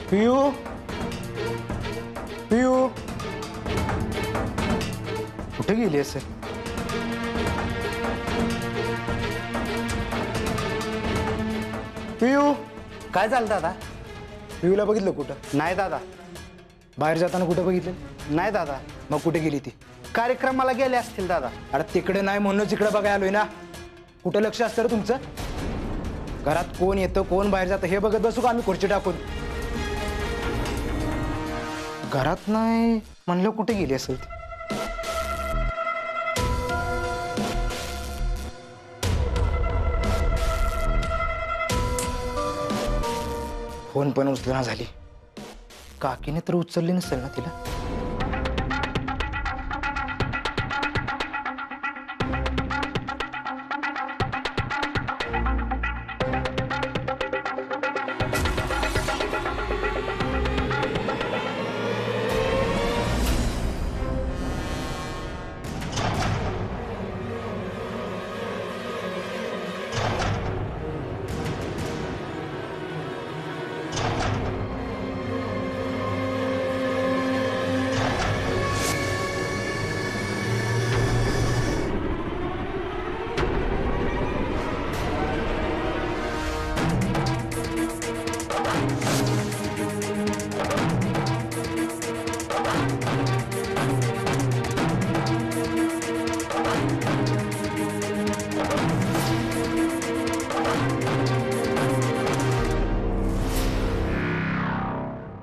पियू पियू कुठे गेली असेल? पियू काय झालं दादा? पियूला बघितलं कुठं? नाही दादा. बाहेर जाताना कुठं बघितलं? नाही दादा. मग कुठे गेली ती? कार्यक्रमाला गेले असतील दादा. अरे तिकडे नाही म्हणूनच इकडे बघायला आलोय ना. कुठं लक्ष असतं रे तुमचं? घरात कोण येतं कोण बाहेर जातं हे बघत बसू का आम्ही खुर्ची टाकून? घरात नाही म्हणलं कुठे गेली असेल ती? फोन पण उचलना झाली. काकीने तर उचलली नसेल ना तिला?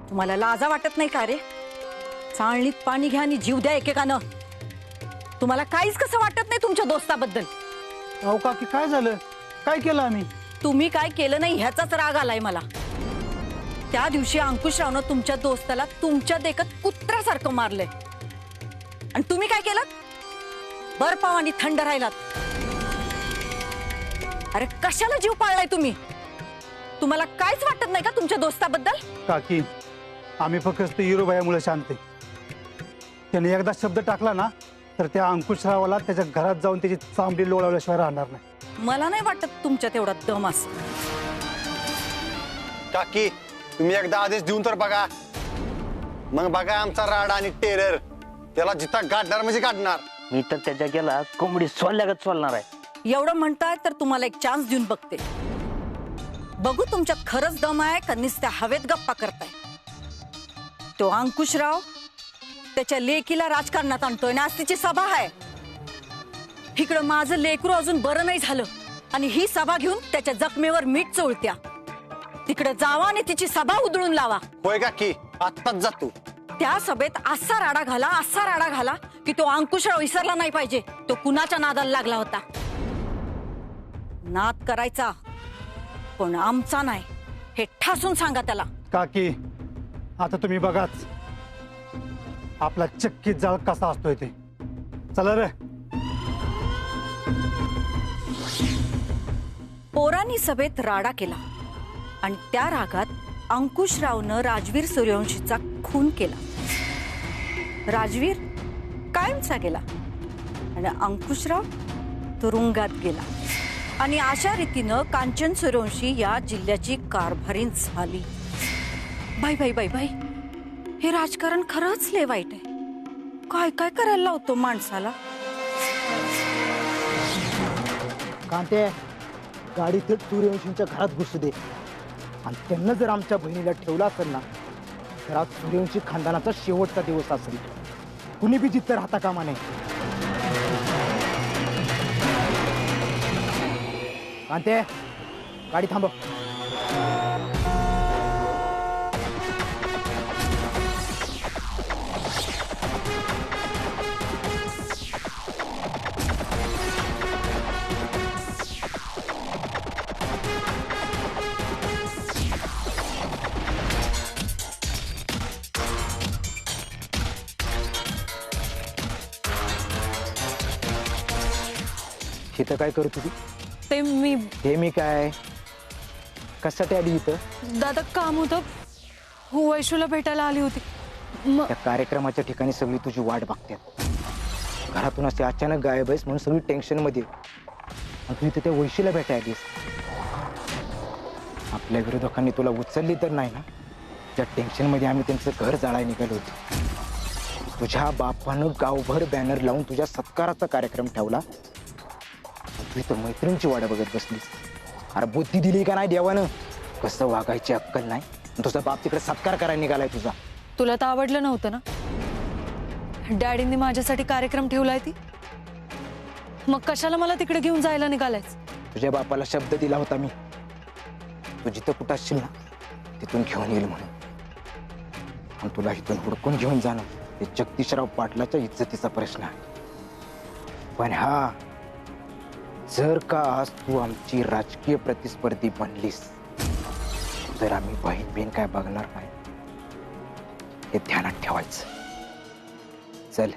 तुम्हाला लाजा वाटत नाही का रे? चाळणीत पाणी घ्या आणि जीव द्या एकेकानं. तुम्हाला काहीच कसं वाटत नाही तुमच्या दोस्ताबद्दल? अहो काकी काय झालं? काय केलं आम्ही? तुम्ही काय केलं नाही ह्याचाच राग आलाय मला. त्या दिवशी अंकुशरावनं तुमच्या दोस्ताला तुमच्या देखत कुत्र्यासारखं मारलंय आणि तुम्ही काय केलं? बर्फाव आणि थंड राहिलात. अरे कशाला जीव पाळलाय तुम्ही? तुम्हाला काहीच वाटत नाही का तुमच्या दोस्ताबद्दल? काकी आम्ही फक्त हिरोबायामुळे शांत आहे. त्याने एकदा शब्द टाकला ना तर त्या अंकुशरावाला त्याच्या घरात जाऊन त्याची चांबडी लोळवल्याशिवाय राहणार नाही. मला नाही वाटत तुमच्या तेवढा दम असं. काकी तुम्ही एकदा आदेश देऊन तर बघा. मग बघा आमचा राड आणि टेरर. त्याला जिथं गाडणार म्हणजे गाडणार. मी तर त्याच्या गेला कोंबडी सोडल्यागत सोडणार आहे. एवढं म्हणताय तर तुम्हाला एक चान्स देऊन बघते. बघू तुमच्यात खरंच दम आहे का नुसत्या हवेत गप्पा करताय. तो अंकुशराव त्याच्या लेकीला राजकारणात आणतोय ना. आज तिची सभा आहे. इकडं माझं लेकरू अजून बरं नाही झालं आणि ही सभा घेऊन त्याच्या जखमेवर मीठ चोळत्या. तिकडे जावा आणि तिची सभा उधळून लावा. होय काकी आत्ताच जातो. त्या सभेत असा राडा घाला की तो अंकुशराव विसरला नाही पाहिजे तो कुणाच्या नादाला लागला होता. नाद करायचा पण आमचा नाही हे ठासून सांगा त्याला. काकी आता तुम्ही बघाच आपला चक्कीत जाळ कसा असतोय ते. चला रे. पोरांनी सभेत राडा केला आणि त्या रागात अंकुशरावनं राजवीर सूर्यवंशीचा खून केला. राजवीर कायमचा गेला आणि अंकुशराव तुरुंगात गेला आणि अशा रीतीनं कांचन सूर्यवंशी या जिल्ह्याची कारभारी झाली. बाई बाई बाई बाई हे राजकारण खरंच लय वाईट आहे. काय काय करायला लावतो माणसाला. कांते गाडी थेट सूर्यवंशींच्या घरात घुसू दे आणि त्यांना जर आमच्या बहिणीला ठेवला असेल ना तर आज सूर्यवंशी खानदानाचा शेवटचा दिवस असेल. कुणी बी जिथं राहता कामा नये. कांते गाडी थांबव. इथं काय करत होती? ते मी काय कशासाठी आली इथं? दादा काम होतं. हो वैशूला भेटायला आली होती. त्या कार्यक्रमाच्या ठिकाणी सगळी तुझी वाट बघतात. घरातून असे अचानक गायब आहेस म्हणून सगळी टेन्शन मध्ये. तू इथे त्या वैशीला भेटायला आलीस. आपल्या विरोधकांनी तुला उचलली तर नाही ना? त्या टेन्शन मध्ये आम्ही त्यांचं घर जाळायला निघालो होतो. तुझ्या बापानं गावभर बॅनर लावून तुझ्या सत्काराचा कार्यक्रम ठेवला. तू इथं मैत्रिणीची वाट बघत बसलीस. अरे बुद्धी दिली का नाही देवानं? कसं वागायची अक्कल नाही. तुझा बाप तिकडे सत्कार करायला निघालाय तुझा. तुला तर आवडलं नव्हतं ना डॅडींनी माझ्यासाठी कार्यक्रम ठेवलाय ती. मग कशाला मला तिकडे घेऊन जायला निघालायच? तुझ्या बापाला शब्द दिला होता मी, तू जिथं कुठं असशील ना तिथून घेऊन येईल म्हणून. आणि तुला इथून हुडकून घेऊन जाणं हे जगदीशराव पाटलाच्या इज्जतीचा प्रश्न आहे. पण हा जर का आज तू आमची राजकीय प्रतिस्पर्धी बनलीस तर आम्ही बहीण बिन काय बघणार नाही हे ध्यानात ठेवायचं. चल.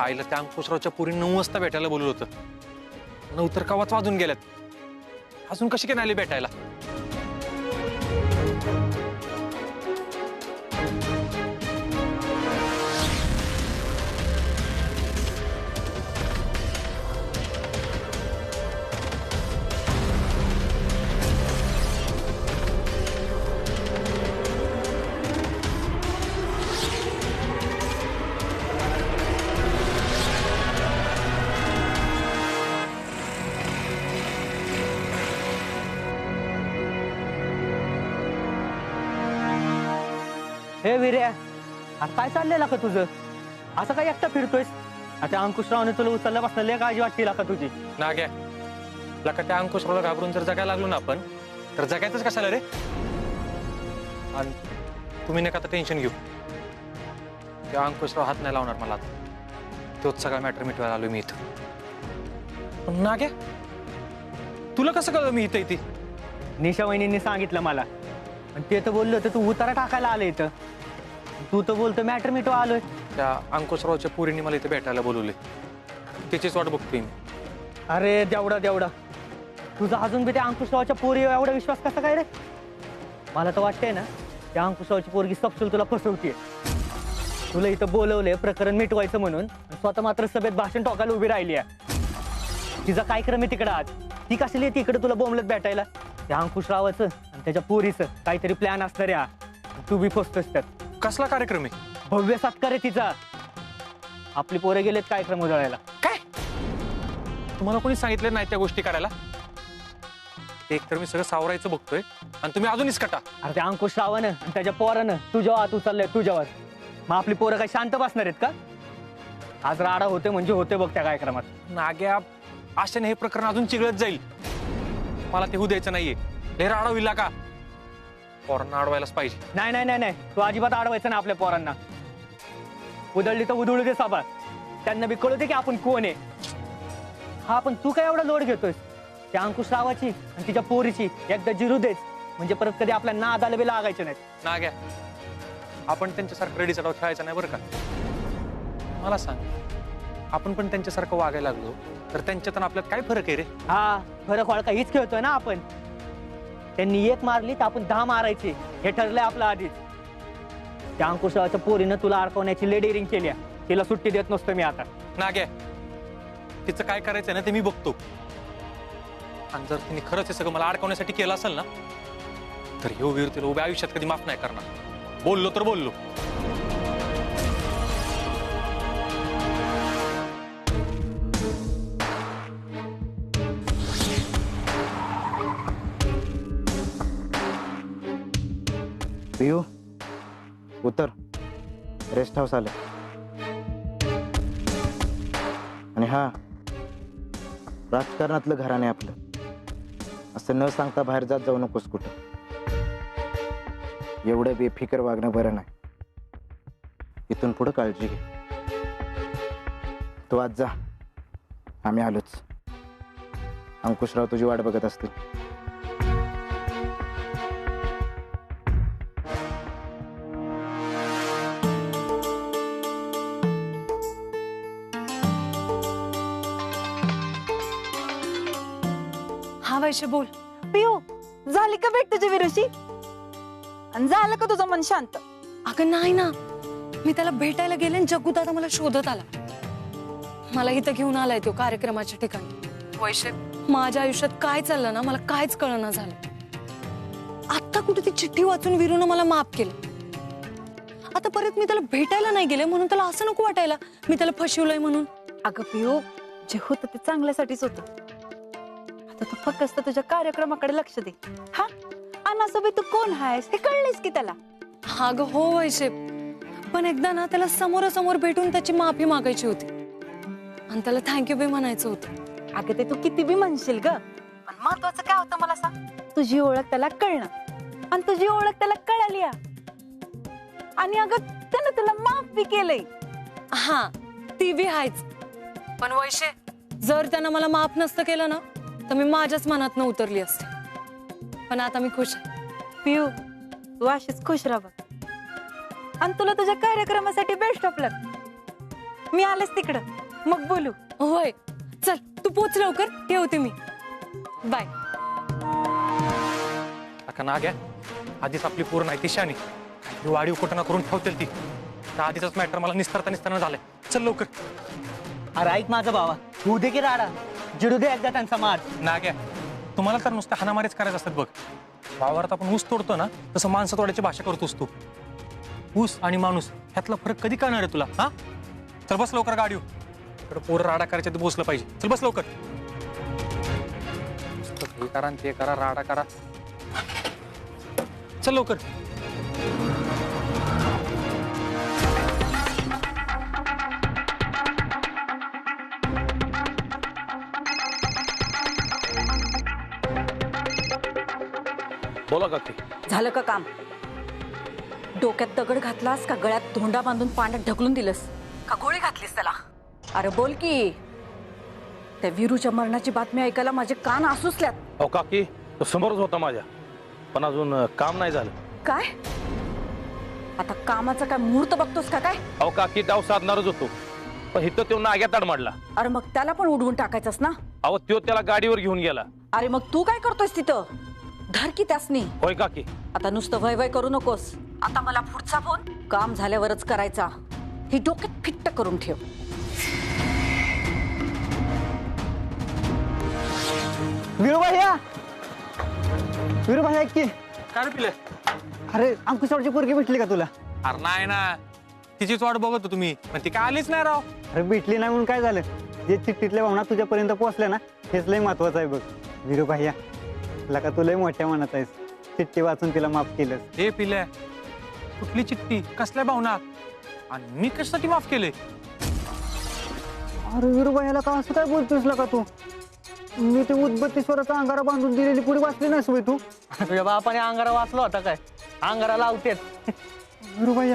आईला त्या अंकुशरावच्या पुरी 9 वाजता भेटायला बोलवलं होतं. 9 तर कवाच वाजून गेल्यात. अजून कशी काय आली भेटायला? हे विर्या, आता काय चाललेला का तुझं? असं काय एकटा फिरतोयस? आता अंकुशरावने तुला उचलल्यापासून लय काळजी वाटते का तुझी? ना घ्या लका त्या अंकुशरावला घाबरून जर जगायला लागलो ना आपण तर जगायचंच कशाला रे? आणि तुम्ही नका आता टेन्शन घेऊ. त्या अंकुशराव हात नाही लावणार मला आता. तोच सगळा मॅटर मिटवायला आलोय मी इथं. पण ना घ्या तुला कसं कळलं मी इथं इथे? निशा वहिनींनी सांगितलं मला. आणि ते तर बोललो होतं तू उतारा टाकायला आलं इथं. तू तर बोलतो मॅटर मिटवा आलोय. त्या अंकुशरावच्या पुरीने मला इथे भेटायला बोलवले. त्याचीच वाट बघतोय मी. अरे देवडा तुझा अजून बी त्या अंकुशरावच्या पोरी एवढा विश्वास कसा काय रे? मला तर वाटतंय ना त्या अंकुशरावची पोरगी सपशेल तुला फसवतीये. तुला इथं बोलवलंय प्रकरण मिटवायचं म्हणून, स्वतः मात्र सभेत भाषण टोकायला उभी राहिली आहे. तिचा काय क्रम आहे तिकडं आज? ती कशाला येते इकडे तुला बोंबलत भेटायला? त्या अंकुशरावाचं आणि त्याच्या पोरीचं काहीतरी प्लॅन असणार आहे. तू बी फसतोस त्यात. कसला कार्यक्रम आहे? भव्य सत्कार आहे तिचा. आपली पोरे गेलेत कार्यक्रम उजळायला. काय तुम्हाला कोणी सांगितलं नाही त्या गोष्टी करायला? एक तर मी सगळं सावरायचं बघतोय आणि तुम्ही अजून इसकटा. अरे त्या अंकुशरावानं आणि त्याच्या पोरानं तुझ्या हात उचललंय तुझ्यावर. मग आपली पोरं काही शांत बसणार आहेत का? आज राडा होते म्हणजे होते बघ त्या कार्यक्रमात. नाग्या आशेने हे प्रकरण अजून चिघळत जाईल. मला ते होऊ द्यायचं नाहीये. लय राडा होईल का? पोरांना अडवायलाच पाहिजे. नाही तू अजिबात अडवायचं ना आपल्या पोरांना. उधळली तर उधळू दे साबा. त्यांना बी कळू दे की आपण कोण आहे. हा पण तू काय एवढा लोड घेतोयस? त्या अंकुशरावाची आणि तिच्या पोरीची एकदा जिरू देच म्हणजे परत कधी आपल्या नादाला बी लागायचे नाहीत. नाग्या आपण त्यांच्यासारखं रेडीचा डाव खेळायचा नाही बरं का? मला सांग, आपण पण त्यांच्यासारखं वागायला लागलो तर त्यांच्यात आणि आपल्यात काय फरक आहे रे? हा फरक वळका हीच खेळतोय ना आपण. त्यांनी एक मारली तर आपण 10 मारायची हे ठरलंय आपलं आधीच. त्या अंकुशरावाच्या पोरीनं तुला अडकवण्याची लय डेअरिंग केली. तिला सुट्टी देत नसतो मी आता. नाग्या तिचं काय करायचं ना ते मी बघतो. आणि जर तिने खरंच हे सगळं मला अडकवण्यासाठी केलं असेल ना तर ह्यो वीर तिला उभ्या आयुष्यात कधी माफ नाही करणार. बोललो तर बोललो. पियू उतर. रेस्ट हाऊस आलं. आणि हा राजकारणातलं घराणे आपलं. असं न सांगता बाहेर जाऊ नकोस कुठं. एवढं बेफिकर वागणं बरं नाही. इथून पुढे काळजी घे. तू आज जा. आम्ही आलोच. अंकुशराव तुझी वाट बघत असतील. हा वैशे बोल. पिऊ झाली का भेट तुझी विरुशी आणि झालं का तुझं मन शांत? अगं नाही ना, मी त्याला भेटायला गेले आणि जग्गू दादा मला शोधत आला. मला इथं घेऊन आलाय तो कार्यक्रमाच्या ठिकाणी. वैशे, माझ्या आयुष्यात काय चाललं ना मला काहीच कळना झालं. आता कुठे ती चिठ्ठी वाचून विरूनं मला माफ केलं. आता परत मी त्याला भेटायला नाही गेले म्हणून त्याला असं नको वाटायला मी त्याला फसवलंय म्हणून. अगं पिऊ, जे होतं ते चांगल्यासाठीच होतं. आता तू फक्त तुझ्या कार्यक्रमाकडे लक्ष दे. हा, अनासोबत तू कोण आहेस हे कळलेस की त्याला? हा ग हो वैशे, पण एकदा ना त्याला समोरासमोर भेटून त्याची माफी मागायची होती आणि त्याला थँक्यू बी म्हणायचं होतं. अगं ते तू किती बी म्हणशील ग, पण महत्वाचं काय होतं मला सांग? तुझी ओळख त्याला कळणं आणि तुझी ओळख त्याला कळाली. आणि अगं त्यानं तुला माफ बी केलंय. हा ती बी आहेच, पण वैशे जर त्यानं मला माफ नसतं केलं ना तर मी माझ्याच मनात न उतरली असते. पण आता मी खुश आहे. पिऊ तू अशीच खुश राहा बघ. आणि तुला तुझ्या कार्यक्रमासाठी बेस्ट ऑफ लक. मी आलेच तिकडं, मग बोलू. होय, चल तू पोच लवकर, ठेवते मी. बाय. अका ना घ्या, आधीच आपली पूर्ण आहे ती शानी. वाढीव कुठं करून ठेवतील ती. त्या आधीचाच मॅटर मला निस्तारता झालंय. चल लवकर. अरे ऐक माझा भावा, तू दे की राडा, जिडू दे एकदा त्यांचा मार. ना घ्या, तुम्हाला तर नुसतं हाणामारीच करायचं असतात बघ. वावरात आपण ऊस तोडतो ना तसं माणसं तोडायची भाषा करतोस तू. ऊस आणि माणूस ह्यातला फरक कधी कळणार आहे तुला? हा, चल बस लवकर गाडी. इकडे पोरं राडा करायच्या ते बोसलं पाहिजे. चल बस लवकर. हे करा आणि ते करा, राडा करा. चल लवकर. बोला काकी. झालं का काम? डोक्यात दगड घातलास का गळ्यात धोंडा बांधून पाण्यात ढकलून दिलंस का गोळी घातलीस त्याला? अरे बोल की. त्या वीरूच्या मरणाची बातमी ऐकायला माझे कान आसुसल्यात. अहो काकी, तो समोरच होता माझ्या, पण अजून काम नाही झालं. काय आता कामाचा काय मुहूर्त बघतोस का काय? अहो काकी, डाव साधणारच होतो, पण इथं तो नाग्यात अडमडला. अरे मग त्याला पण उडवून टाकायचंस ना? अहो तो त्याला गाडीवर घेऊन गेला. अरे मग तू काय करतोयस तिथं? धर की त्यासनी. होय काकी. आता नुसतं वय वय करू नकोस. आता मला पुढचा फोन काम झाल्यावरच करायचा. ही डोक्यात फिट्ट करून ठेव. विरूभाई, विरूभाई ऐक की. काय रे पिले? अरे अंकुशरावची पोरगी भेटली का तुला? अरे नाही ना, तिचीच वाट बघत होतो तुम्ही, पण ती काय आलीच नाही राव. अरे भेटली नाही म्हणून काय झालं? जे चिठ्ठीतल्या भावना तुझ्यापर्यंत पोहोचल्या ना हेच लय महत्वाचं आहे बघ. विरूभाई, लका तू लय मोठ्या मनात आहेस. चिठ्ठी वाचून तिला माफ केलं. हे पिल्या, कुठली चिठ्ठी, कसल्या भावना, आणि मी कशासाठी माफ केले? अरे विरूभाईला का असं काय बोलतोस लका तू? मी ते उदबत्तीश्वराचा अंगारा बांधून दिलेली पुढे वाचली नाहीस होय तू? तुझ्या बापाने अंगारा वाचला होता काय? अंगारा लावतेच. विरूभाई,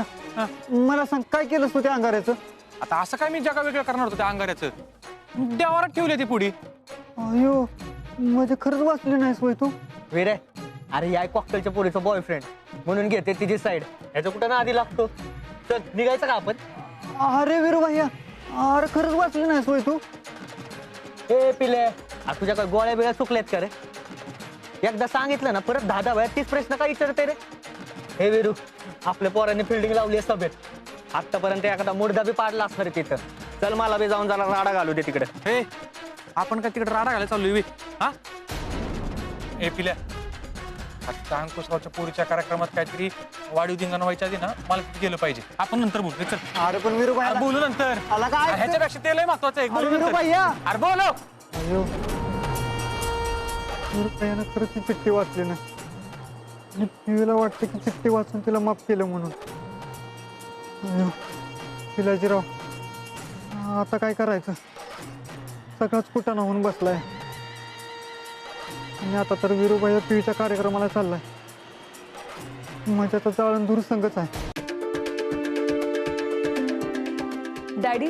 मला सांग काय केलंस तू त्या अंगाऱ्याचं? आता असं काय मी जगा वेगळं करणार होतो त्या अंगाऱ्याचं? देवारात ठेवले ती पुढी. अयो, म्हणजे खरंच वाचली नाहीस होय तू? विरे, अरे या कॉकटेलच्या पोरीचा बॉयफ्रेंड म्हणून घेते तिची साईड. ह्याचं कुठं ना आधी लागतो. चल निघायचं का आपण? अरे विरूभाई, अरे खरंच वाचली नाहीस होय तू? ए पिले, तुझ्या काय गोळ्या बिळ्या चुकल्यात का रे? एकदा सांगितलं ना परत 10 वेळा 30 प्रश्न काय विचारते रे? हे विरू, आपल्या पोरांनी फिल्डिंग लावली आहे सभेत. आतापर्यंत एखादा मुडदा बी पाडला असणार आहे तिथं. चल मला बी जाऊन जरा राडा घालू दे तिकडे. हे आपण काय तिकडे राडा घालायला चाललोय? हा, ए पिल्या, आता अंकुशरावच्या पोरीच्या कार्यक्रमात काहीतरी वाढीव धिंगाणा व्हायच्या आधी ना मला तिथे गेलं पाहिजे. आपण नंतर बोलू. चल. अरे पण विरूभाई, अरे बोलू नंतर. आला काय? ह्याच्यापेक्षा ते लय महत्वाचं आहे. बोलू नंतर. विरूभाई, अरे बोलो. अयो, विरूभाईनं खरंच ती चिठ्ठी वाचली नाही. आणि पिऊला वाटतं की चिठ्ठी वाचून तिला माफ केलं म्हणून. अयो पिलाजीराव, आता काय करायचं? सगळाच कुटाणा होऊन बसलाय. आणि आता तर विरूभाई पिऊच्या कार्यक्रमाला चाललाय. माझ्या तर जाळण दूर संगच आहे. डॅडी,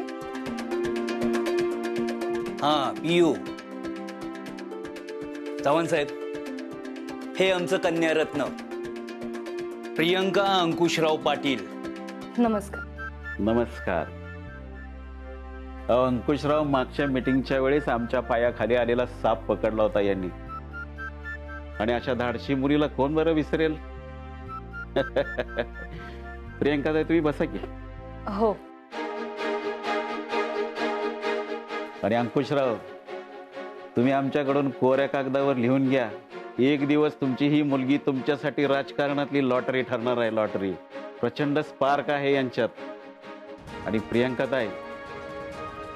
हा पियू. चव्हाण साहेब, हे आमचं कन्यारत्न प्रियंका अंकुशराव पाटील. नमस्कार. नमस्कार. अंकुशराव, मागच्या मीटिंगच्या वेळेस आमच्या पायाखाली आलेला साप पकडला होता यांनी. आणि अशा धाडशी मुलीला कोण बरं विसरेल? प्रियंका ताई, तुम्ही बसा की. हो. आणि अंकुशराव, तुम्ही आमच्याकडून कोऱ्या कागदावर लिहून घ्या, एक दिवस तुमची ही मुलगी तुमच्यासाठी राजकारणातली लॉटरी ठरणार आहे. लॉटरी. प्रचंड स्पार्क आहे यांच्यात. आणि प्रियंका ताई,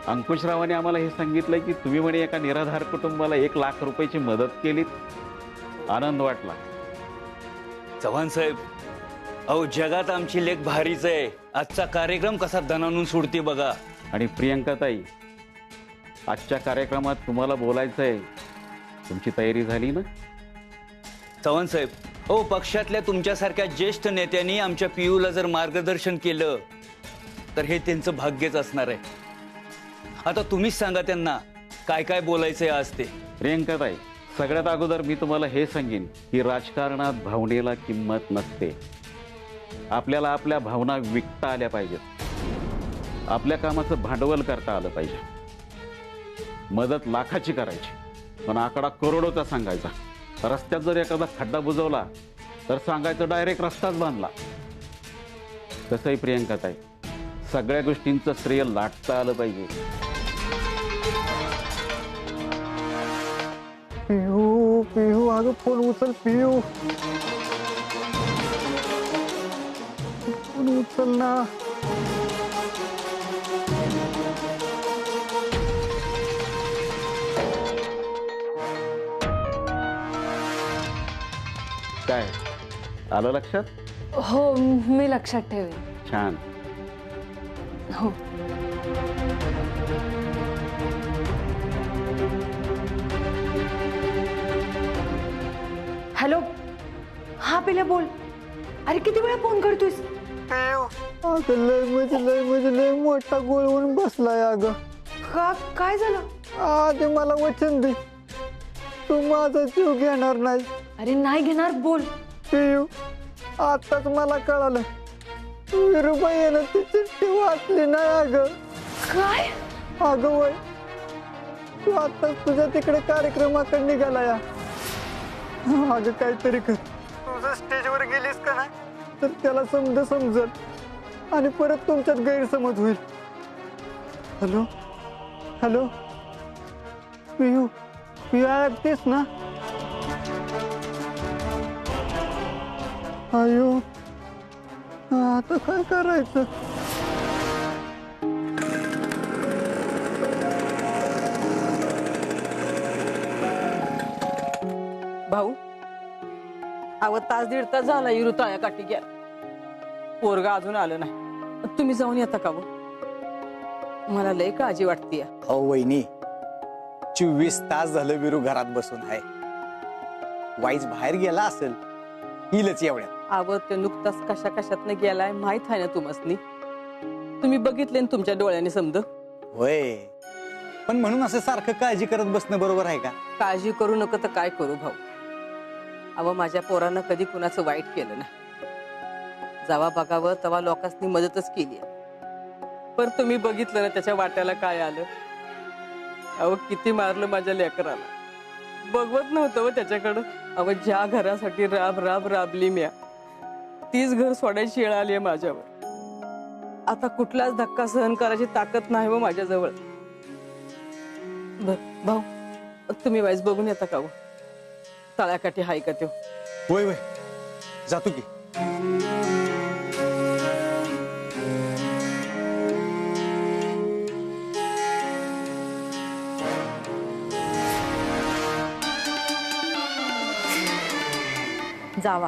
अंकुशरावाने आम्हाला हे सांगितलं की तुम्ही म्हणे एका निराधार कुटुंबाला 1 लाख रुपयाची मदत केली. आनंद वाटला. चव्हाण साहेब, अहो जगात आमची लेख भारीच आहे. आजचा कार्यक्रम कसा दणानून सोडते बघा. आणि प्रियंका ताई, आजच्या कार्यक्रमात तुम्हाला बोलायचं आहे, तुमची तयारी झाली ना? चव्हाण साहेब, हो, पक्षातल्या तुमच्यासारख्या ज्येष्ठ नेत्यांनी आमच्या पियूला जर मार्गदर्शन केलं तर हे त्यांचं भाग्यच असणार आहे. आता तुम्हीच सांगा त्यांना काय काय बोलायचंय आज ते. प्रियंका ताई, सगळ्यात अगोदर मी तुम्हाला हे सांगेन की राजकारणात भावनेला किंमत नसते. आपल्याला आपल्या भावना विकता आल्या पाहिजेत. आपल्या कामाचं भांडवल करता आलं पाहिजे. मदत लाखाची करायची, पण आकडा करोडोचा सांगायचा. रस्त्यात जर एखादा खड्डा बुजवला तर सांगायचं डायरेक्ट रस्ताच बांधला. तसंही प्रियंका ताई, सगळ्या गोष्टींचं श्रेय लाटता आलं पाहिजे. पिहू पिहू, अगं फोन उचल पिहू, फोन उचल ना. काय आलं लक्षात? हो, मी लक्षात ठेवेन. छान. हो. हॅलो. हा पिल्या, बोल. अरे किती वेळा फोन करतोयस? अगं लय मोठा गोळवून बसलाय. अगं काय झालं? आधी मला वचन दे, तू माझा जीव घेणार नाही. अरे नाही घेणार, बोल. पियू, आताच मला कळालं, विरुबाईनं ती चिठ्ठी वाचली नाही. अगं काय? अगं वय, तू आताच तुझ्या तिकडे कार्यक्रमाकडे निघाला या. अगं काहीतरी कर. तुझं स्टेजवर गेलीस का नाही तर त्याला समजल आणि परत तुमच्यात गैरसमज होईल. हॅलो हॅलो, पियू पियू, ऐकतेस ना? अयो, आता काय करायचं? भाऊ, तास 1.5 तास झाला इरू तळ्या काठी घ्या, पोरगा अजून आलं नाही. तुम्ही जाऊन येता का? मला लय काळजी वाटते. अहो वहिनी, 24 तास झालं विरू घरात बसून आहे. वाईज बाहेर गेला असेल, येईलच एवढ्यात. ते नुकताच कशा कशातनं गेलाय माहित आहे ना तुम्हासनी. तुम्ही बघितले ना तुमच्या डोळ्याने समज. होय, पण म्हणून असं सारखं काळजी करत बसणं बरोबर आहे का? काळजी करू नको तर काय करू भाऊ. माझ्या पोरानं कधी कुणाचं वाईट केलं नाही. जावा बघावं तेव्हा लोकांनी मदतच केली. पण तुम्ही बघितलं ना त्याच्या वाट्याला काय आलं. किती मारलं माझ्या लेकराला. बघवत नव्हतं त्याच्याकडं. ज्या घरासाठी राबली म्या, तीच घर सोडायची वेळ आली माझ्यावर. आता कुठलाच धक्का सहन करायची ताकद नाही माझ्याजवळ. भाऊ, तुम्ही वाईस बघून येता का? तळ्याकाठी हाय का? होय होय, जातो की. जावा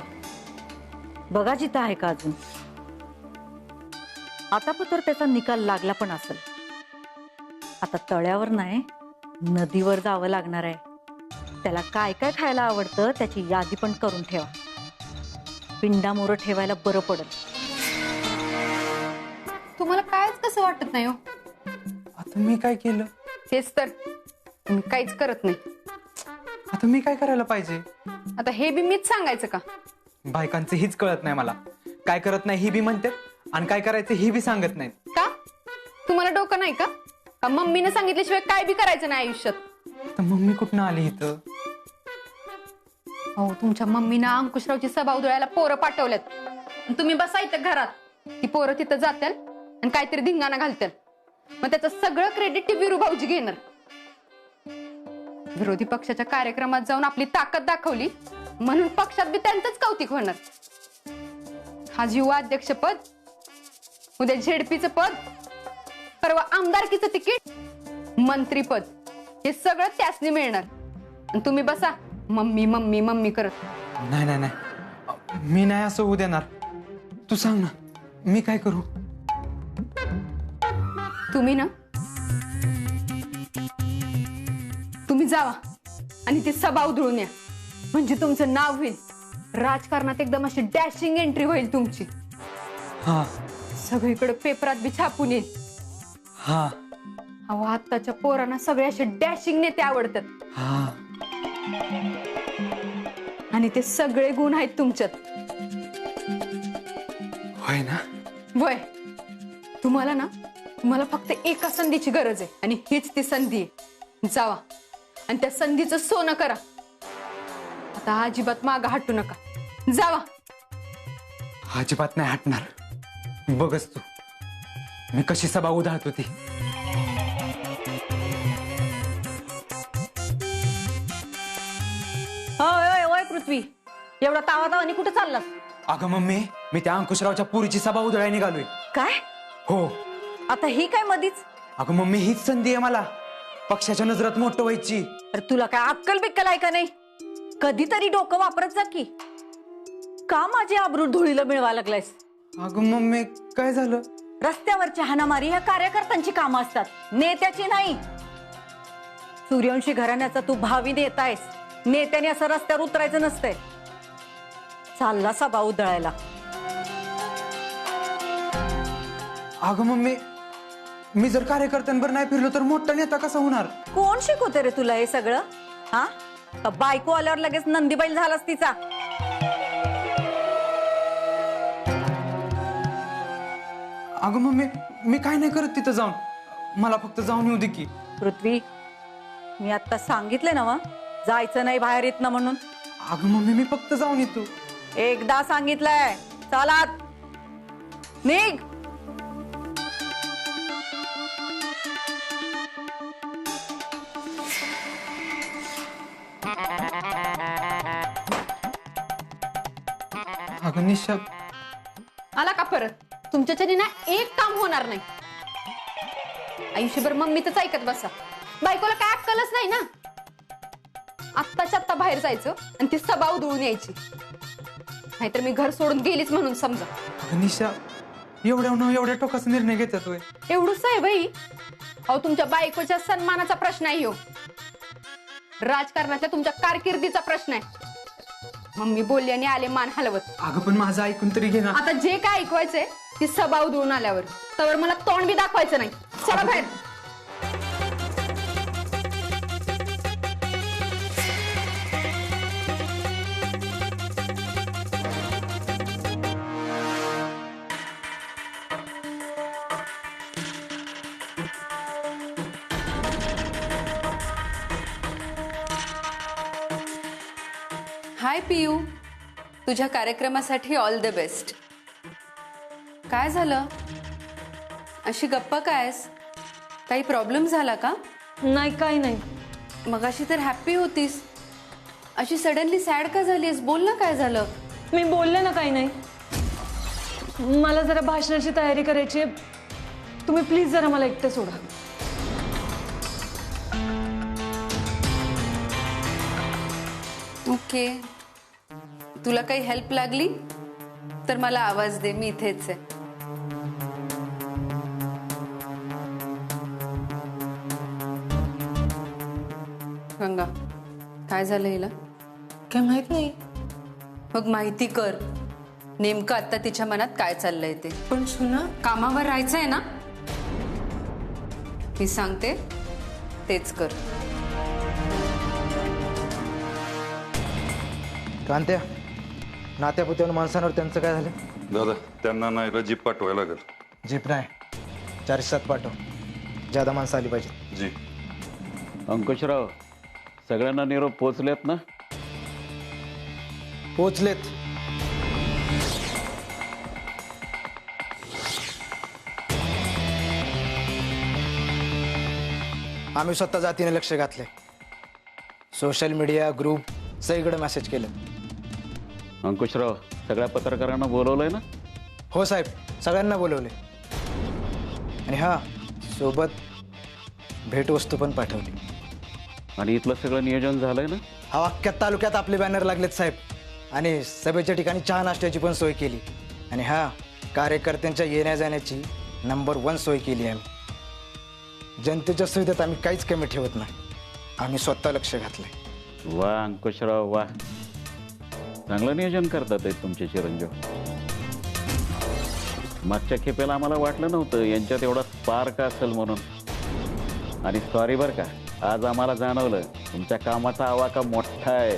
बघा जिथं आहे का अजून. आता तर त्याचा निकाल लागला पण असेल. आता तळ्यावर नाही, नदीवर जावं लागणार आहे. त्याला काय काय खायला आवडतं त्याची यादी पण करून ठेवा. पिंडामोरं ठेवायला बरं पडेल. तुम्हाला कायच कसं वाटत नाही हो? आता मी काय केलं? तेच तर, तुम्ही काहीच करत नाही. आता मी काय करायला पाहिजे? आता हे बी मीच सांगायचं का? बायकांचं हीच कळत नाही मला. काय करत नाही ही बी म्हणतात आणि काय करायचं ही बी सांगत नाहीत. का तुम्हाला डोकं नाही का? मम्मीने सांगितल्याशिवाय काय बी करायचं नाही आयुष्यात. तर मम्मी कुठनं आली इथं? हो, तुमच्या मम्मीनं अंकुशरावची सभा उधळायला पोरं पाठवल्यात आणि तुम्ही बसा इथं घरात. ती पोरं तिथं जातील आणि काहीतरी धिंगाणा घालतील. मग त्याचं सगळं क्रेडिट ती विरू भाऊजी घेणार. विरोधी पक्षाच्या कार्यक्रमात जाऊन आपली ताकद दाखवली म्हणून पक्षात बी त्यांचंच कौतिक होणार. आज युवा अध्यक्षपद, उद्या झेडपीचं पद, परवा आमदारकीचं तिकीट, मंत्रीपद, हे सगळं त्यासनी मिळणार. आणि तुम्ही बसा मम्मी मम्मी मम्मी करत. नाही नाही नाही, मी नाही असं होऊ देणार. तू सांग ना, मी काय करू? तुम्ही ना, तुम्ही जावा आणि ती सभा उधळून या. म्हणजे तुमचं नाव होईल राजकारणात, एकदम अशी डॅशिंग एंट्री होईल तुमची. हा, सगळीकडे पेपरात बी छापून येईल. हा, अहो, आत्ताच्या पोरांना सगळे असे डॅशिंग नेते आवडतात. हा, आणि ते सगळे गुण आहेत तुमच्यात. होय ना? वय तुम्हाला फक्त एका संधीची गरज आहे आणि हीच ती संधी आहे. जावा आणि त्या संधीचं सोनं करा. आता अजिबात मागं हटू नका. जावा. अजिबात नाही हटणार. बघच तू मी कशी सभा उधळत होती. ओय पृथ्वी, एवढा तावातावानी कुठे चाललास? अगं मम्मी, मी त्या अंकुशरावच्या पुरीची सभा उधळायला निघालोय. काय? हो. आता ही काय मधीच? अगं मम्मी, हीच संधी आहे मला पक्षाच्या नजरात मोठं व्हायची. अरे तुला काय अक्कल बिक्कल आहे का नाही? कधीतरी डोकं वापरत जा की. का माझी आबरू धुळीला मिळवा लागलायस? अगं मम्मी, काय झालं? रस्त्यावरची हाणामारी ह्या कार्यकर्त्यांची कामं असतात, नेत्याची नाही. सूर्यवंशी घराण्याचा तू भावी नेता आहेस. नेत्याने असं रस्त्यावर उतरायचं नसतंय. चालला सभा उधळायला. अगं मम्मी, मी जर कार्यकर्त्यांवर नाही फिरलो तर मोठा नेता कसा होणार? कोण शिकवते रे तुला हे सगळं? हा, का बायको आल्यावर लगेच नंदीबैल झालास तिचा? अगं मम्मी, मी काय नाही करत तिथं जाऊन. मला फक्त जाऊन येऊ दे की. पृथ्वी, मी आता सांगितलं ना जायचं नाही बाहेर येत ना म्हणून. अगं मम्मी, मी फक्त जाऊन येतो. एकदा सांगितलंय. चला निघ. अगं निशा, आला का परत? तुमच्याच्याने ना एक काम होणार नाही. आयुष्यभर मम्मीच ऐकत बसा. बायकोला काय अक्कलच नाही ना. आत्ताच्या आत्ता बाहेर जायचं आणि ती सभा उधळून यायची. नाहीतर मी घर सोडून गेलीच म्हणून समजा. अगं निशा, एवढ्या टोकाचा निर्णय घेतात होय? एवढंच आहे बाई. अहो, तुमच्या बायकोच्या सन्मानाचा प्रश्न आहे हो. राजकारणातल्या तुमच्या कारकिर्दीचा प्रश्न आहे. मम्मी बोलली आणि आले मान हलवत. अगं पण माझं ऐकून तरी घे ना. आता जे काय ऐकवायचंय ती सभा उधळून आल्यावर. तर मला तोंड बी दाखवायचं नाही. चला बाहेर. हाय पियू, तुझ्या कार्यक्रमासाठी ऑल द बेस्ट. काय झालं? अशी गप्पा कायस? काही प्रॉब्लेम झाला का? नाही, काही नाही. मग अशी तर हॅप्पी होतीस, अशी सडनली सॅड का झालीस? बोल ना, काय झालं? मी बोलले ना काही नाही. मला जरा भाषणाची तयारी करायची. तुम्ही प्लीज जरा मला एकटं सोडा. ओके, तुला काही हेल्प लागली तर मला आवाज दे, मी इथेच आहे. गंगा, काय झालं हिला? काय माहित नाही. मग माहिती कर नेमकं आता तिच्या मनात काय चाललंय ते. पण सुना, कामावर राहायचंय ना, मी सांगते तेच कर. कांत्या, नात्यापुत्या माणसांवर त्यांचं काय झालं? दादा, त्यांना नाही जीप पाठवायला लागेल. जीप नाही, 407 पाठव. ज्यादा माणसं आली पाहिजे. जी. अंकुशराव, सगळ्यांना निरोप पोचलेत ना? पोचलेत. आम्ही स्वतः जातीने लक्ष घातले. सोशल मीडिया ग्रुप सगळीकडे मेसेज केलं. अंकुशराव, सगळ्या पत्रकारांना बोलवलंय ना? हो साहेब, सगळ्यांना बोलवले. आणि हा, सोबत भेटवस्तू पण पाठवली. आणि इथलं सगळं नियोजन झालंय ना? हा, अख्ख्या तालुक्यात आपले बॅनर लागलेत साहेब. आणि सभेच्या ठिकाणी चहा नाश्त्याची पण सोय केली. आणि हा, कार्यकर्त्यांच्या येण्या जाण्याची नंबर 1 सोय केली आहे. जनतेच्या सुविधेत आम्ही काहीच कमी ठेवत नाही. आम्ही स्वतः लक्ष घातलंय. वा अंकुशराव वा, चांगलं नियोजन करतात तुमचे चिरंजीव. मागच्या खेपेला आम्हाला वाटलं नव्हतं यांच्यात एवढा स्पार्क असेल म्हणून. आणि सॉरी बरं का, आज आम्हाला जाणवलं तुमच्या कामाचा आवाका मोठा आहे.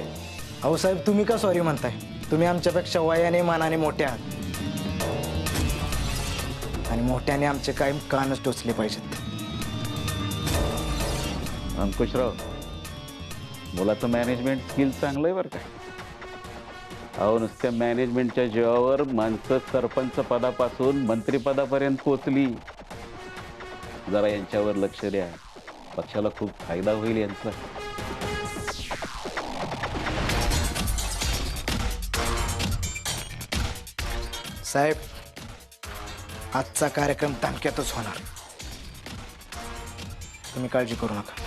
अहो साहेब, तुम्ही का सॉरी म्हणताय? तुम्ही आमच्यापेक्षा वयाने मानाने मोठे आहात. आणि मोठ्याने आमचे कायम कानच टोचले पाहिजेत. अंकुशराव, मुलाचं मॅनेजमेंट स्किल चांगलं आहे बरं का. अहो, नुसत्या मॅनेजमेंटच्या जीवावर माणसं सरपंच पदापासून मंत्रिपदापर्यंत पोचली. जरा यांच्यावर लक्ष द्या, पक्षाला खूप फायदा होईल यांचा. साहेब, आजचा कार्यक्रम धमक्यातच होणार. तुम्ही काळजी करू नका.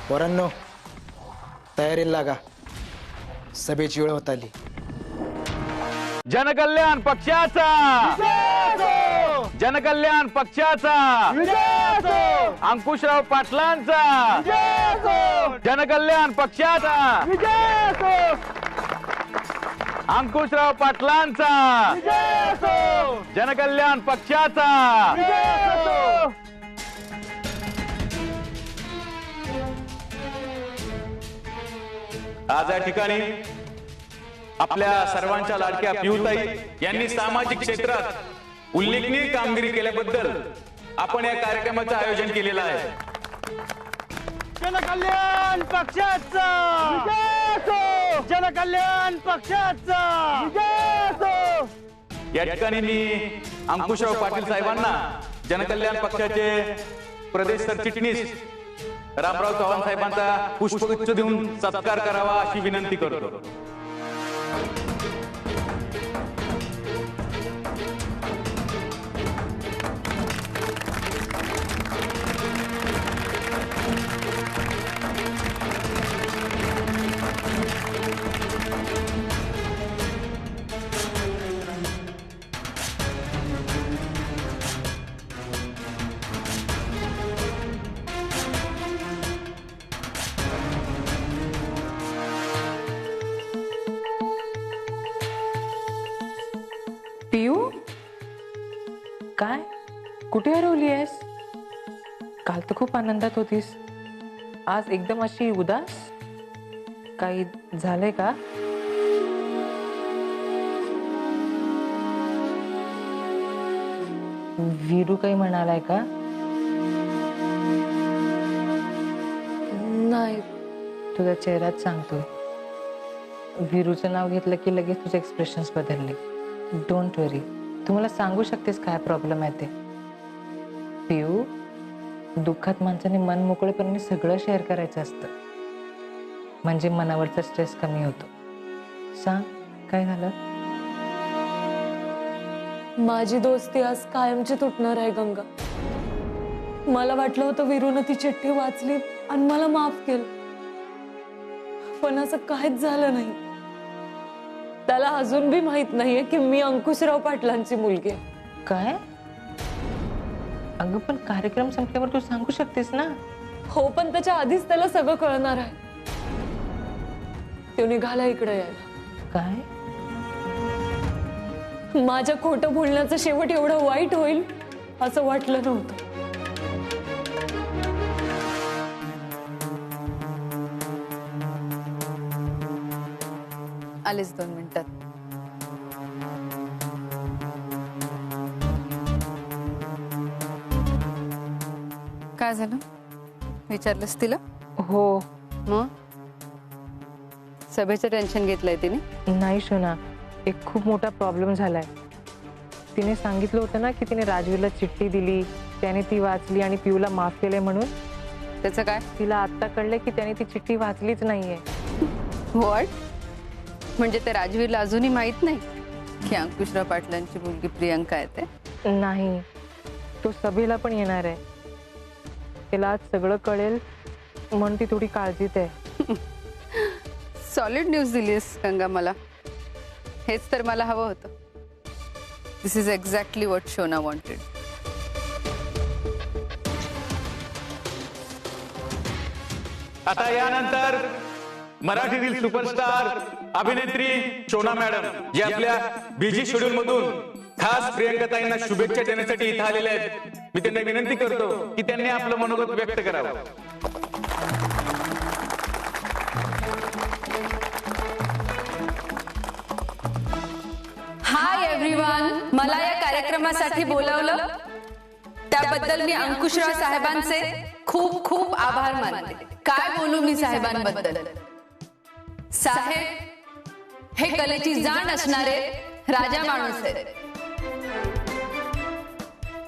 पोरांनो, तयारीला लागा. सभेची वेळ होत आली. जनकल्याण पक्षाचा, जनकल्याण पक्षाचा, अंकुशराव पाटलांचा, जनकल्याण पक्षाचा, अंकुशराव पाटलांचा, जनकल्याण पक्षाचा. आज या ठिकाणी आपल्या सर्वांच्या लाडक्या पियुताई यांनी सामाजिक क्षेत्रात उल्लेखनीय कामगिरी केल्याबद्दल आपण या कार्यक्रमाचं आयोजन केलेलं आहे. जनकल्याण पक्षाचा, जनकल्याण पक्षाचा. या ठिकाणी मी अंकुशराव पाटील साहेबांना, जनकल्याण पक्षाचे प्रदेश सरचिटणीस रामराव चव्हाण साहेबांचा पुष्पगुच्छ देऊन सत्कार करावा अशी विनंती करतो. पियू, काय कुठे हरवली आहेस? काल तर खूप आनंदात होतीस, आज एकदम अशी उदास. काही झालंय का? वीरू काही म्हणालाय का? नाही. तुझ्या चेहऱ्यात सांगतोय. वीरूचं नाव घेतलं की लगेच तुझे एक्सप्रेशन्स बदलले. डोंट वरी, तू मला सांगू शकतेस काय प्रॉब्लेम आहे ते. पियू, दुःखात माणसाने मन मोकळेपणाने सगळं शेअर करायचं असतं, म्हणजे मनावरचा स्ट्रेस कमी होतो. सांग, काय झालं? माझी दोस्ती आज कायमची तुटणार आहे गंगा. मला वाटलं होतं वीरूनं ती चिठ्ठी वाचली आणि मला माफ केलं, पण असं काहीच झालं नाही. त्याला अजून बी माहित नाहीये की मी अंकुशराव पाटलांची मुलगी आहे. काय? अगं, पण कार्यक्रम संपल्यावर तू सांगू शकतेस ना. हो, पण त्याच्या आधीच त्याला सगळं कळणार आहे. तो निघाला इकडे यायला. काय? माझ्या खोटं बोलण्याचं शेवट एवढं वाईट होईल असं वाटलं नव्हतं. आलेच 2 मिनिटात. काय झालं? विचारलंस तिला? हो. मग सभेचं टेन्शन घेतलंय तिने? नाही शोना, एक खूप मोठा प्रॉब्लेम झालाय. तिने सांगितलं होतं ना की तिने राजवीरला चिठ्ठी दिली, त्याने ती वाचली आणि पिऊला माफ केलंय म्हणून. त्याचं काय? तिला आत्ता कळलंय की त्याने ती चिठ्ठी वाचलीच नाहीये. व्हॉट? म्हणजे ते राजवीरला अजूनही माहित नाही की अंकुशराव पाटलांची मुलगी प्रियंका आहे ते? नाही, तो सभेला पण येणार आहे. तिला आज सगळं कळेल म्हणून ती थोडी काळजीत आहे. सॉलिड न्यूज दिलीस गंगा मला. हेच तर मला हवं होतं. दिस इज एक्झॅक्टली व्हॉट शोना वॉन्टेड. आता यानंतर मराठीतील सुपरस्टार अभिनेत्री शोना मॅडम जे आपल्या बिझी शेड्यूल मधून खास प्रियंकाताईंना शुभेच्छा देण्यासाठी इथं आलेल्या आहेत. मी त्यांना विनंती करतो की त्यांनी आपलं मनोगत व्यक्त करावं. हाय एव्हरीवन, मला या कार्यक्रमासाठी बोलावलं त्याबद्दल मी अंकुशराव साहेबांचे खूप खूप आभार मानते. काय बोलू मी साहेबांबद्दल. साहेब हे कलेची जाण असणारे राजा माणूस आहेत.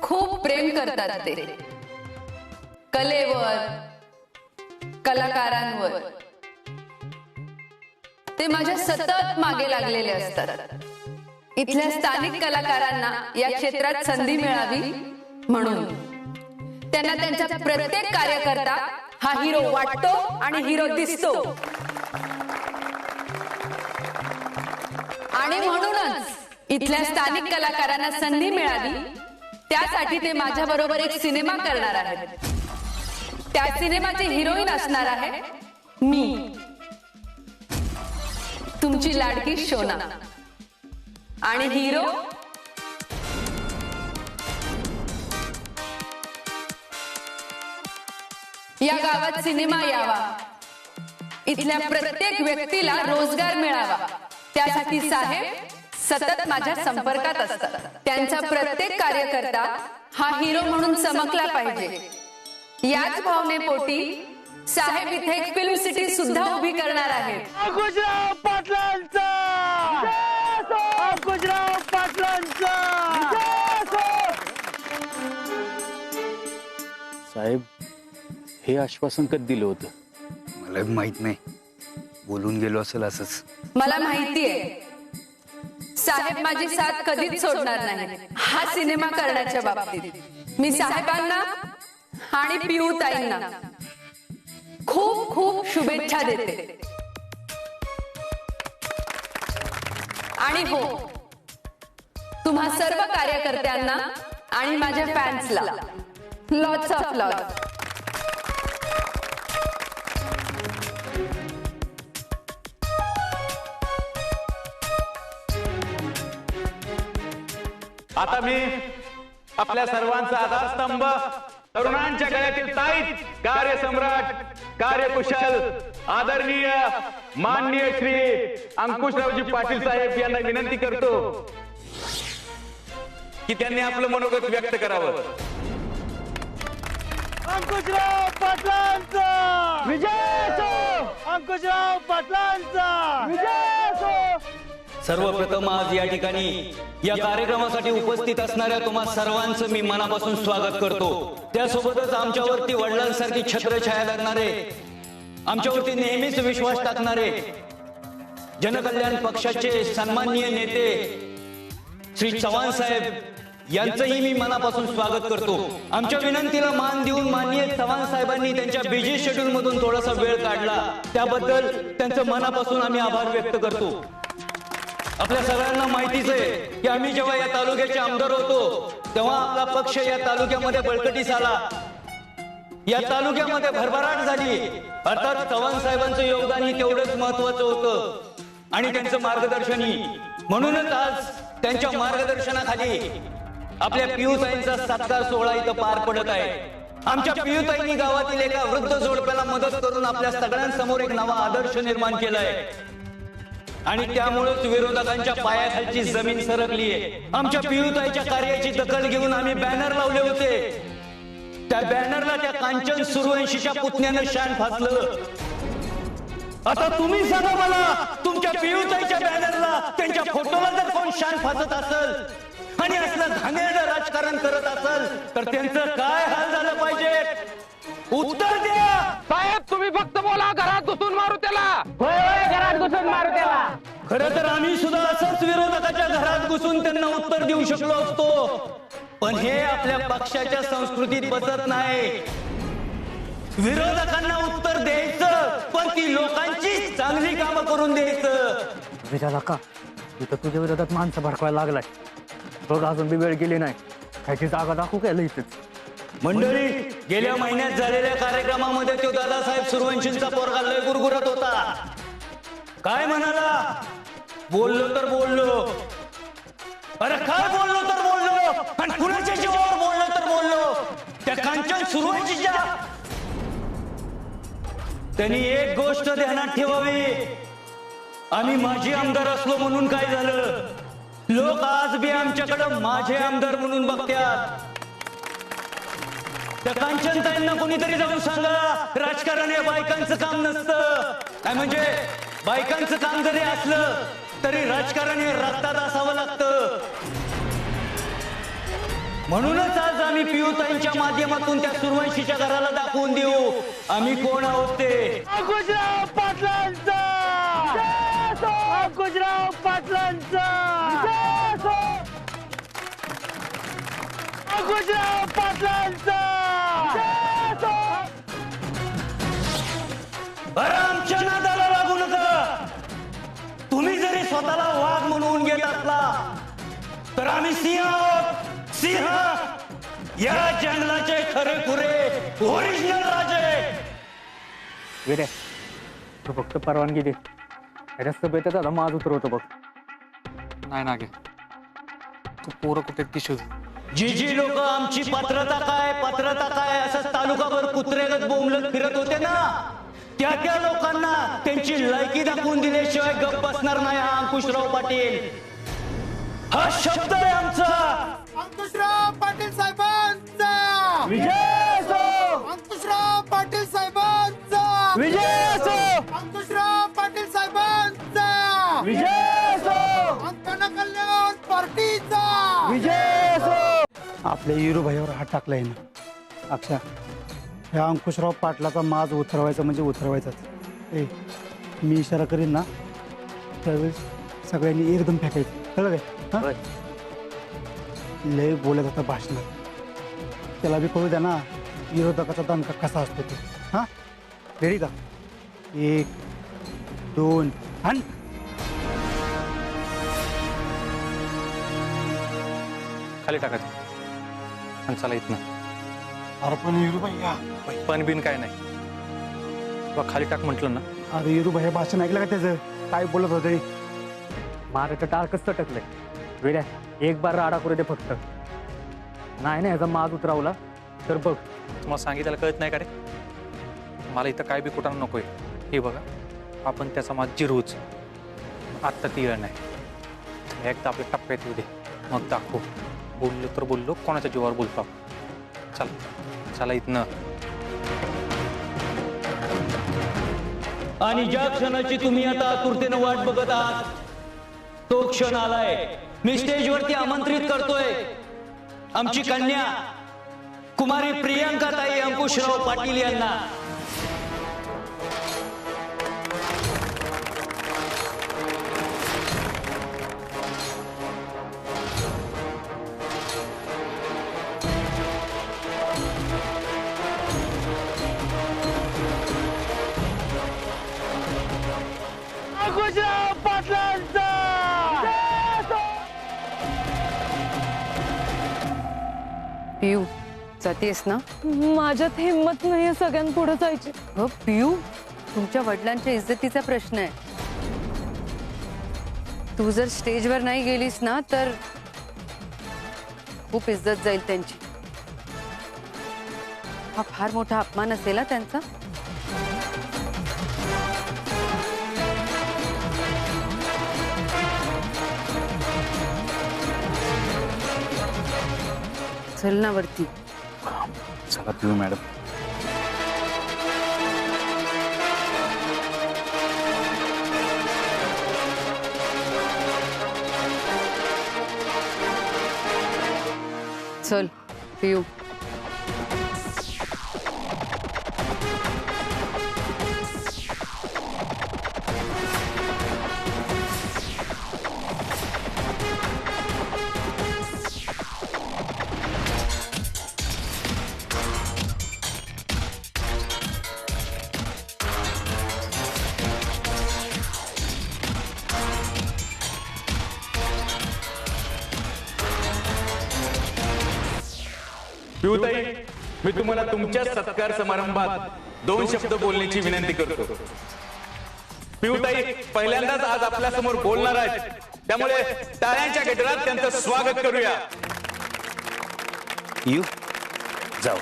खूप प्रेम करतात ते कलेवर, कलाकारांवर. ते माझ्या सतत मागे लागलेले असतात. इथल्या स्थानिक कलाकारांना या क्षेत्रात संधी मिळावी म्हणून त्यांना त्यांचा प्रत्येक कार्यकर्ता हा हिरो वाटतो आणि हिरो दिसतो. आणि म्हणूनच इथल्या स्थानिक कलाकारांना संधी मिळावी त्यासाठी ते माझ्या बरोबर एक सिनेमा करणार आहेत. त्या सिनेमाची हिरोईन असणार आहे मी, तुमची लाडकी शोना. आणि हिरो या गावात सिनेमा यावा, इथल्या प्रत्येक व्यक्तीला रोजगार मिळावा त्यासाठी साहेब सतत माझ्या संपर्कात असतात. त्यांचा प्रत्येक कार्यकर्ता हा हिरो म्हणून चमकला पाहिजे. याच भावनेपोटी साहेब इथे एक फिल्म सिटी सुद्धा उभी करणार आहेत. अंकुशराव पाटलांचा, अंकुशराव पाटलांचा. साहेब हे आश्वासन कधी दिलं होतं? मला माहित नाही, बोलून गेलो असेल असंच. मला माहितीये साहेब माझी साथ कधीच सोडणार नाही हा सिनेमा करण्याच्या बाबतीत. मी साहेबांना आणि पिऊताईंना खूप खूप शुभेच्छा देते. आणि हो, तुम्हा सर्व कार्यकर्त्यांना आणि माझ्या फॅन्सला लॉट्स ऑफ लव्ह. आता मी आपल्या सर्वांचा आधारस्तंभ, तरुणांच्या गळ्यातील ताईत, कार्यसम्राट, कार्यकुशल, आदरणीय माननीय श्री अंकुशरावजी पाटील साहेब यांना विनंती करतो की त्यांनी आपलं मनोगत व्यक्त करावं. अंकुशराव पाटलांचा विजय असो, अंकुशराव पाटलांचा विजय असो. सर्वप्रथम आज या ठिकाणी या कार्यक्रमासाठी उपस्थित असणाऱ्या तुम्हा सर्वांचं मी मनापासून स्वागत करतो. त्यासोबतच आमच्यावरती वडिलांसारखी छत्रछाया लागणारे, आमच्यावरती नेहमीच विश्वास टाकणारे जनकल्याण पक्षाचे सन्माननीय नेते श्री चव्हाण साहेब यांचंही मी मनापासून स्वागत करतो. आमच्या विनंतीला मान देऊन माननीय चव्हाण साहेबांनी त्यांच्या बिझी शेड्यूल मधून थोडासा वेळ काढला त्याबद्दल त्यांचं मनापासून आम्ही आभार व्यक्त करतो. आपल्या सगळ्यांना माहितीच आहे की आम्ही जेव्हा या तालुक्याचे आमदार होतो तेव्हा आपला पक्ष या तालुक्यामध्ये बळकटीस आला, या तालुक्यामध्ये भरभराट झाली. अर्थात चव्हाण साहेबांचं योगदानही तेवढंच महत्वाचं होतं आणि त्यांचं मार्गदर्शनही. म्हणूनच आज त्यांच्या मार्गदर्शनाखाली आपल्या पियूताईंचा सत्कार सोहळा इथं पार पडत आहे. आमच्या पियूताईंनी गावातील एका वृद्ध जोडप्याला मदत करून आपल्या सगळ्यांसमोर एक नवा आदर्श निर्माण केलाय आणि त्यामुळेच विरोधकांच्या पायाखालची जमीन सरकली आहे. आमच्या पियूताईच्या कार्याची दखल घेऊन आम्ही बॅनर लावले होते. त्या बॅनरला त्या कांचन सूर्यवंशीच्या पुतण्यानं शान फासलं. आता तुम्ही सांगा मला, तुमच्या पियुताईच्या बॅनरला त्यांच्या फोटोला जर कोण शान फासत असेल आणि असलं घाणेरडं राजकारण करत असेल तर त्यांचं काय हाल झालं पाहिजे? उत्तर द्या साहेब. तुम्ही फक्त बोला, घरात घुसून मारू त्याला. होय होय, घरात घुसून मारू त्याला. खरं तर आम्ही सुद्धा असंच विरोधकाच्या घरात घुसून त्यांना उत्तर देऊ शकलो असतो, पण हे आपल्या पक्षाच्या संस्कृतीत बसत नाही. विरोधकांना उत्तर द्यायचं, पण ती लोकांची चांगली कामं करून द्यायचं. विचारला का इथं तुझ्या विरोधात माणसं भडकवायला लागलाय. बघ अजून बी वेळ गेली नाही. काहीची जागा दाखवू काय इथेच. मंडळी, गेल्या महिन्यात झालेल्या कार्यक्रमामध्ये तो दादासाहेब सूर्यवंशींचा पोरगा लय गुरगुरत होता. काय म्हणाला? बोललो तर बोललो. अरे काय बोललो तर बोललो, आणि कुणाच्या जीवावर बोललो तर बोललो. त्या कांचन सूर्यवंशीच्या. त्यांनी एक गोष्ट ध्यानात ठेवावी, आम्ही माजी आमदार असलो म्हणून काय झालं, लोक आज बी आमच्याकडे माझे आमदार म्हणून बघतात. त्या कांचनताईंना कोणीतरी जाऊन सांगा, राजकारण हे बायकांचं काम नसतं. काय म्हणजे बायकांचं काम जरी असलं तरी राजकारण हे रक्तात असावं लागतं. म्हणूनच आज आम्ही पियुताईंच्या माध्यमातून त्या सूर्यवंशीच्या घराला दाखवून देऊ आम्ही कोण आहोत ते. अंकुशराव पाटलांचा, अंकुशराव पाटलांचा, अंकुशराव पाटलांचा. बरं, आमच्या नादाला लागू नका. तुम्ही जरी स्वतःला वाघ म्हणून घेत असला तर आम्ही सिंह आहोत. सिंह, या जंगलाचे खरेखुरे ओरिजिनल राजे. विरे तू फक्त परवानगी दे. सभेत दादा माज उतरवतो बघ. नाही ना गे, तू पोरं कुठे ती शोध. जी लोक आमची पात्रता काय असं तालुकाभर कुत्रेगत बोंबलत फिरत होते ना, त्या लोकांना त्यांची लायकी दाखवून दिल्याशिवाय गप्प बसणार नाही हा अंकुशराव पाटील. हा शब्द आहे आमचा. अंकुशराव पाटील साहेबांचा विजय असो. अंकुशराव पाटील साहेबांचा विजय असो. अंकुशराव पाटील साहेबांचा विजय असो. अंतनकल्याण पार्टीचा विजय असो. आपल्या हिरोभाईवर हात टाकलाय ना अक्षा. ह्या अंकुशराव पाटलाचा माज उतरवायचा म्हणजे उतरवायचाच. मी इशारा करीन ना त्यावेळेस सगळ्यांनी एकदम फेकायचं. कळलं काय? लय बोलत होता भाषण, त्याला बी कळू द्या ना विरोधकाचा दणका कसा असतो ते. हा, रेडी का? 1 2 आणि खाली टाकायचं आणि चला इथनं. अरे पण हिरोबाई या पण बिन काय नाही, बघ खाली टाक म्हटलं ना. अरे हिरोबाई हे भाषण ऐकलं का त्याचं? काय बोलत होते? मारायचं टाळकच टकलंय. वेड्या एक बार राडा करू दे फक्त. नाही ना ह्याचा माज उतरावला तर बघ. तुम्हाला सांगितलं कळत नाही का रे? मला इथं काय बी कुठं नकोय. हे बघा, आपण त्याचा माज जिरूच. आत्ता ती वेळ नाही, एकदा आपल्या टप्प्यात येऊ दे मग दाखवू. बोललो तर बोललो, कोणाच्या जीवावर बोलतो. चला चला इथनं. आणि ज्या क्षणाची तुम्ही आता आतुरतेनं वाट बघत आहात तो क्षण आलाय. मी स्टेजवरती आमंत्रित करतोय आमची कन्या कुमारी प्रियांकाताई अंकुशराव पाटील यांना. अंकुशराव पाटलांचा. पियू जातेस ना? माझ्यात हिंमत नाही सगळ्यांपुढे जायची. पियू, तुमच्या वडिलांच्या इज्जतीचा प्रश्न आहे. तू जर स्टेजवर नाही गेलीस ना तर खूप इज्जत जाईल त्यांची. हा फार मोठा अपमान असेल त्यांचा. चल ना वरती. चल. चला पिऊ मॅडम. चल पिऊ. पिऊताई, मी तुम्हाला तुमच्या सत्कार समारंभात 2 शब्द बोलण्याची विनंती करतो. पिऊताई पहिल्यांदाच आज आपल्या समोर बोलणार आहेत, त्यामुळे टाळ्यांच्या गजरात त्यांचं स्वागत करूया. पिऊ जाऊ.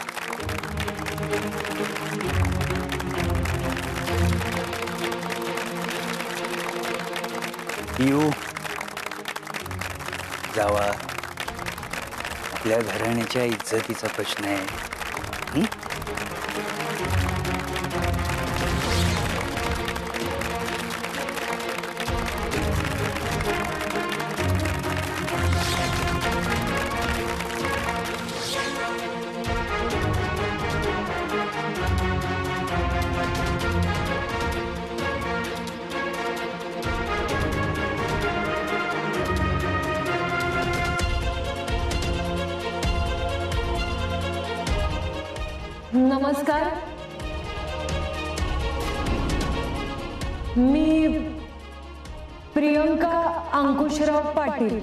पिऊ जावा. आपल्या घराण्याच्या इज्जतीचा प्रश्न आहे. नमस्कार. मी प्रियंका अंकुशराव पाटील,